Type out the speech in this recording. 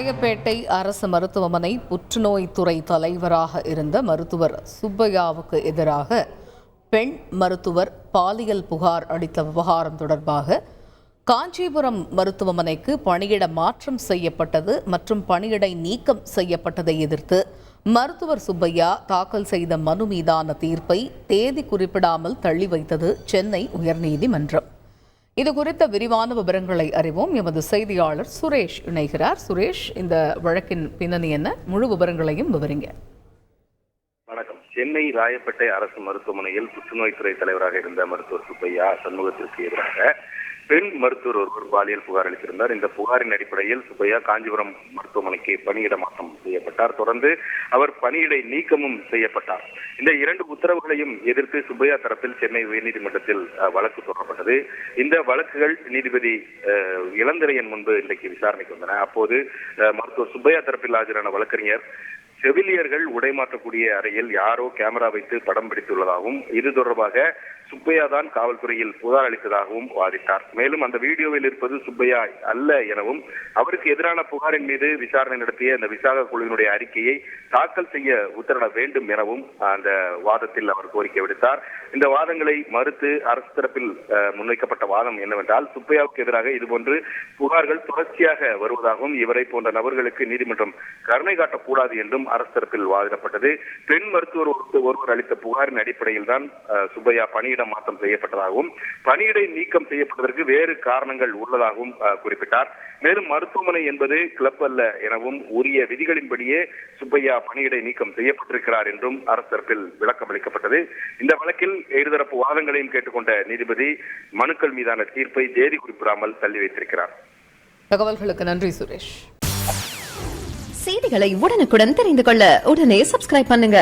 ராயப்பேட்டை அரசு மருத்துவமனை புற்றுநோய் துறை தலைவராக இருந்த மருத்துவர் சுப்பையாவுக்கு எதிராக பெண் மருத்துவர் பாலியல் புகார் அளித்த விவகாரம் தொடர்பாக காஞ்சிபுரம் மருத்துவமனைக்கு பணியிட மாற்றம் செய்யப்பட்டது மற்றும் பணியிடை நீக்கம் செய்யப்பட்டதை எதிர்த்து மருத்துவர் சுப்பையா தாக்கல் செய்த மனு மீதான தீர்ப்பை தேதி குறிப்பிடாமல் தள்ளி வைத்தது சென்னை உயர்நீதிமன்றம். இது குறித்த விரிவான விவரங்களை அறிவோம். எமது செய்தியாளர் சுரேஷ் இணைகிறார். சுரேஷ், இந்த வழக்கின் பின்னணி என்ன? முழு விவரங்களையும் விவரிங்க. வணக்கம். சென்னை ராயப்பேட்டை அரசு மருத்துவமனையில் புற்றுநோய் துறை தலைவராக இருந்த மருத்துவர் சுப்பையா சண்முகத்திற்கு எதிராக பெண் மருத்துவர் ஒருவர் பாலியல் புகார் அளித்திருந்தார். இந்த புகாரின் அடிப்படையில் சுப்பையா காஞ்சிபுரம் மருத்துவமனைக்கு பணியிட மாற்றம் செய்யப்பட்டார். தொடர்ந்து அவர் பணியிடை நீக்கமும் செய்யப்பட்டார். இந்த இரண்டு உத்தரவுகளையும் எதிர்த்து சுப்பையா தரப்பில் சென்னை உயர்நீதிமன்றத்தில் வழக்கு தொடரப்பட்டது. இந்த வழக்குகள் நீதிபதி இளந்திரையன் முன்பு இன்றைக்கு விசாரணைக்கு வந்தன. அப்போது மருத்துவர் சுப்பையா தரப்பில் ஆஜரான வழக்கறிஞர் செவிலியர்கள் உடைமாற்றக்கூடிய அறையில் யாரோ கேமரா வைத்து படம் பிடித்துள்ளதாகவும் இது தொடர்பாக சுப்பையா தான் காவல்துறையில் புகார் அளித்ததாகவும் வாதிட்டார். மேலும் அந்த வீடியோவில் இருப்பது சுப்பையா அல்ல எனவும் அவருக்கு எதிரான புகாரின் மீது விசாரணை நடத்திய அந்த விசாரணை குழுவினுடைய அறிக்கையை தாக்கல் செய்ய உத்தரவிட வேண்டும் எனவும் அந்த வாதத்தில் அவர் கோரிக்கை விடுத்தார். இந்த வாதங்களை மறுத்து அரசு தரப்பில் முன்வைக்கப்பட்ட வாதம் என்னவென்றால், சுப்பையாவுக்கு எதிராக இதுபோன்று புகார்கள் தொடர்ச்சியாக வருவதாகவும் இவரை போன்ற நபர்களுக்கு நீதிமன்றம் கருணை காட்டக்கூடாது என்றும் அரசு தரப்பில் வாதிடப்பட்டது. பெண் மருத்துவர் ஒருவர் அளித்த புகாரின் அடிப்படையில் தான் சுப்பையா பணியிட மாற்றம் செய்யப்பட்டதாகவும் பணியிடை நீக்கம் செய்யப்பட்டதற்கு வேறு காரணங்கள் உள்ளதாகவும் குறிப்பிட்டார். மேலும் மருத்துவமனை என்பது கிளப் அல்ல எனவும் உரிய விதிகளின்படியே சுப்பையா பணியிடை நீக்கம் செய்யப்பட்டிருக்கிறார் என்றும் அரசு தரப்பில் விளக்கம் அளிக்கப்பட்டது. இந்த வழக்கில் இருதரப்பு வாதங்களையும் கேட்டுக்கொண்ட நீதிபதி மனுக்கள் மீதான தீர்ப்பை தேதி குறிப்பிடாமல் தள்ளி வைத்திருக்கிறார். தகவல்களுக்கு நன்றி சுரேஷ். செய்திகளை உடனுக்குடன் தெரிந்து கொள்ள உடனே சப்ஸ்கிரைப் பண்ணுங்க.